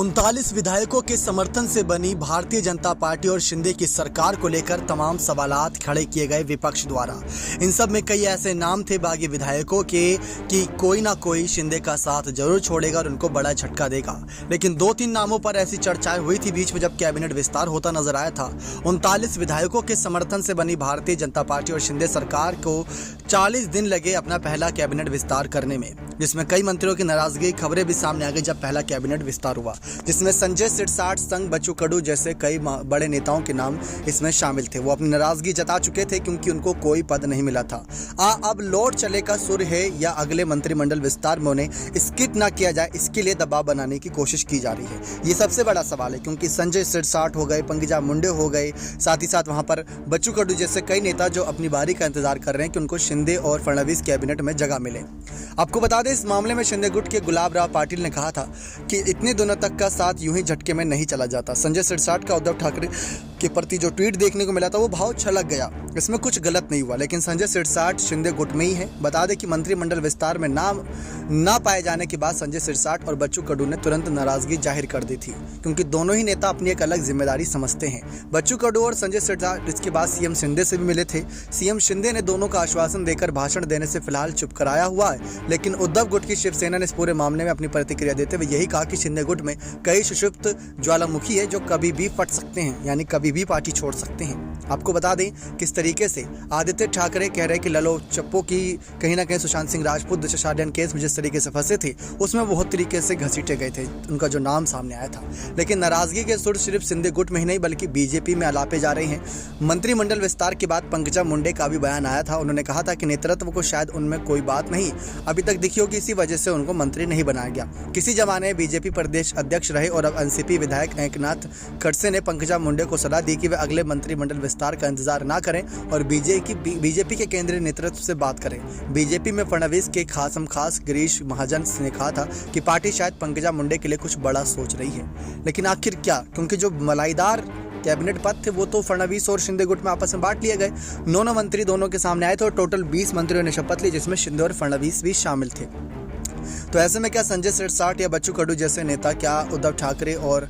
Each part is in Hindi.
39 विधायकों के समर्थन से बनी भारतीय जनता पार्टी और शिंदे की सरकार को लेकर तमाम सवालात खड़े किए गए विपक्ष द्वारा। इन सब में कई ऐसे नाम थे बागी विधायकों के कि कोई ना कोई शिंदे का साथ जरूर छोड़ेगा और उनको बड़ा झटका देगा। लेकिन 2-3 नामों पर ऐसी चर्चाएं हुई थी बीच में जब कैबिनेट विस्तार होता नजर आया था। 39 विधायकों के समर्थन से बनी भारतीय जनता पार्टी और शिंदे सरकार को 40 दिन लगे अपना पहला कैबिनेट विस्तार करने में, जिसमें कई मंत्रियों की नाराजगी खबरें भी सामने आ गई जब पहला कैबिनेट विस्तार हुआ, जिसमें संजय सिरसाट संग बच्चू कडू जैसे कई बड़े नेताओं के नाम इसमें शामिल थे। वो अपनी नाराजगी जता चुके थे क्योंकि उनको कोई पद नहीं मिला था। अब लौट चले का सुर है या अगले मंत्रिमंडल विस्तार में उन्हें स्किप ना किया जाए, इसके लिए दबाव बनाने की कोशिश की जा रही है। ये सबसे बड़ा सवाल है क्योंकि संजय सिरसाट हो गए, पंकजा मुंडे हो गए, साथ ही साथ वहां पर बच्चू कडू जैसे कई नेता जो अपनी बारी का इंतजार कर रहे हैं कि उनको शिंदे और फडणवीस कैबिनेट में जगह मिले। आपको बता दें, इस मामले में शिंदे गुट के गुलाब राव पाटिल ने कहा था कि इतने दिनों तक का साथ यूं ही झटके में नहीं चला जाता। संजय सिरसाट का उद्धव ठाकरे के प्रति जो ट्वीट देखने को मिला था वो भाव छलक गया, इसमें कुछ गलत नहीं हुआ, लेकिन संजय सिरसाट शिंदे गुट में ही है। बता दें कि मंत्रिमंडल विस्तार में नाम ना पाए जाने के बाद संजय सिरसाट और बच्चू कडू ने तुरंत नाराजगी जाहिर कर दी थी क्योंकि दोनों ही नेता अपनी एक अलग जिम्मेदारी समझते हैं। बच्चू कडू और संजय सिरसाट इसके बाद सीएम शिंदे से भी मिले थे। सीएम शिंदे ने दोनों का आश्वासन देकर भाषण देने से फिलहाल चुप कराया हुआ है, लेकिन उद्धव गुट की शिवसेना ने इस पूरे मामले में अपनी प्रतिक्रिया देते हुए यही कहा कि शिंदे गुट में कई सुषुप्त ज्वालामुखी है जो कभी भी फट सकते हैं, यानी कभी भी पार्टी छोड़ सकते हैं। आपको बता दें किस तरीके से आदित्य ठाकरे कह रहे कि ललो चप्पो की कहीं ना कहीं सुशांत सिंह राजपूत दिशा केस में जिस तरीके से फंसे थे उसमें बहुत तरीके से घसीटे गए थे, उनका जो नाम सामने आया था। लेकिन नाराजगी के सुर सिर्फ शिंदे गुट में ही नहीं बल्कि बीजेपी में आलापे जा रहे हैं। मंत्रिमंडल विस्तार के बाद पंकजा मुंडे का भी बयान आया था। उन्होंने कहा था कि नेतृत्व को शायद उनमें कोई बात नहीं अभी तक दिखी होगी, इसी वजह से उनको मंत्री नहीं बनाया गया। किसी जमाने में बीजेपी प्रदेश अध्यक्ष रहे और अब एनसीपी विधायक एकनाथ खड़से ने पंकजा मुंडे को सलाह दी कि वे अगले मंत्रिमंडल विस्तार का इंतजार ना करें और बीजेपी के केंद्रीय नेतृत्व से बात करें। बीजेपी में फडणवीस के खास गिरीश महाजन ने कहा था कि पार्टी शायद पंकजा मुंडे के लिए कुछ बड़ा सोच रही है, लेकिन आखिर क्या, क्योंकि जो मलाईदार कैबिनेट पद थे वो तो फडणवीस और शिंदे गुट में आपस में बांट लिए गए। 9 मंत्री दोनों के सामने आए थे और टोटल 20 मंत्रियों ने शपथ ली जिसमें शिंदे और फडणवीस भी शामिल थे। तो ऐसे में क्या संजय सिरसाट या बच्चू कडू जैसे नेता क्या उद्धव ठाकरे और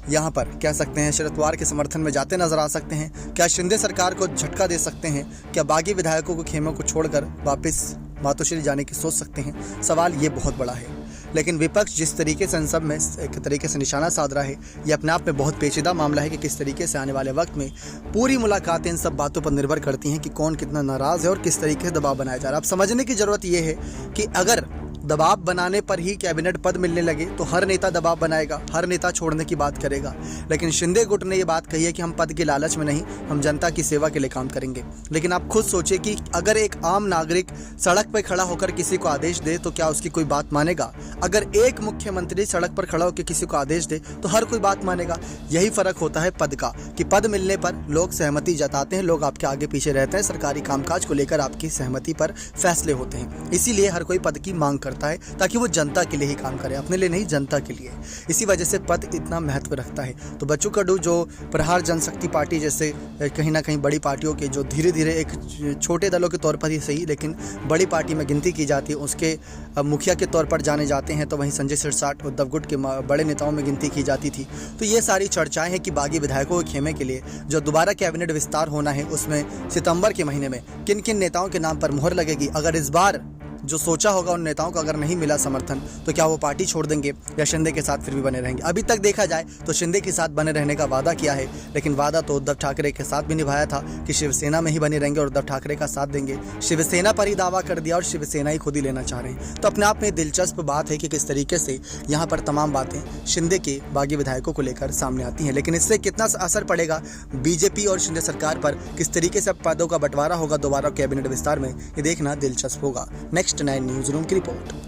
यहाँ पर कह सकते हैं शरद पवार के समर्थन में जाते नजर आ सकते हैं? क्या शिंदे सरकार को झटका दे सकते हैं? क्या बागी विधायकों को खेमों को छोड़कर वापस मातोश्री जाने की सोच सकते हैं? सवाल ये बहुत बड़ा है, लेकिन विपक्ष जिस तरीके से इन सब में एक तरीके से निशाना साध रहा है, ये अपने आप में बहुत पेचीदा मामला है कि किस तरीके से आने वाले वक्त में पूरी मुलाकातें इन सब बातों पर निर्भर करती हैं कि कौन कितना नाराज है और किस तरीके से दबाव बनाया जा रहा है। अब समझने की जरूरत यह है कि अगर दबाव बनाने पर ही कैबिनेट पद मिलने लगे तो हर नेता दबाव बनाएगा, हर नेता छोड़ने की बात करेगा। लेकिन शिंदे गुट ने यह बात कही है कि हम पद के लालच में नहीं, हम जनता की सेवा के लिए काम करेंगे। लेकिन आप खुद सोचिए कि अगर एक आम नागरिक सड़क पर खड़ा होकर किसी को आदेश दे तो क्या उसकी कोई बात मानेगा? अगर एक मुख्यमंत्री सड़क पर खड़ा होकर किसी को आदेश दे तो हर कोई बात मानेगा। यही फर्क होता है पद का कि पद मिलने पर लोग सहमति जताते हैं, लोग आपके आगे पीछे रहते हैं, सरकारी कामकाज को लेकर आपकी सहमति पर फैसले होते हैं। इसीलिए हर कोई पद की मांग करता है ताकि वो जनता के लिए ही काम करे, अपने लिए नहीं, जनता के लिए। इसी वजह से पद इतना महत्व रखता है। तो बच्चू कडू जो प्रहार जनशक्ति पार्टी जैसे कहीं ना कहीं बड़ी पार्टियों के जो धीरे धीरे एक छोटे दलों के तौर पर ही सही लेकिन बड़ी पार्टी में गिनती की जाती है, उसके मुखिया के तौर पर जाने जाते हैं, तो वहीं संजय सिरसाट उद्धव गुट के बड़े नेताओं में गिनती की जाती थी। तो ये सारी चर्चाएं हैं कि बागी विधायकों के खेमे के लिए जो दोबारा कैबिनेट विस्तार होना है उसमें सितंबर के महीने में किन किन नेताओं के नाम पर मुहर लगेगी। अगर इस बार जो सोचा होगा उन नेताओं को अगर नहीं मिला समर्थन तो क्या वो पार्टी छोड़ देंगे या शिंदे के साथ फिर भी बने रहेंगे? अभी तक देखा जाए तो शिंदे के साथ बने रहने का वादा किया है, लेकिन वादा तो उद्धव ठाकरे के साथ भी निभाया था कि शिवसेना में ही बने रहेंगे और उद्धव ठाकरे का साथ देंगे। शिवसेना पर ही दावा कर दिया और शिवसेना ही खुद ही लेना चाह रहे हैं। तो अपने आप में दिलचस्प बात है कि किस तरीके से यहाँ पर तमाम बातें शिंदे के बागी विधायकों को लेकर सामने आती हैं, लेकिन इससे कितना असर पड़ेगा बीजेपी और शिंदे सरकार पर, किस तरीके से पदों का बंटवारा होगा दोबारा कैबिनेट विस्तार में, ये देखना दिलचस्प होगा। नेक्स्ट 9 न्यूज़ रूम की रिपोर्ट।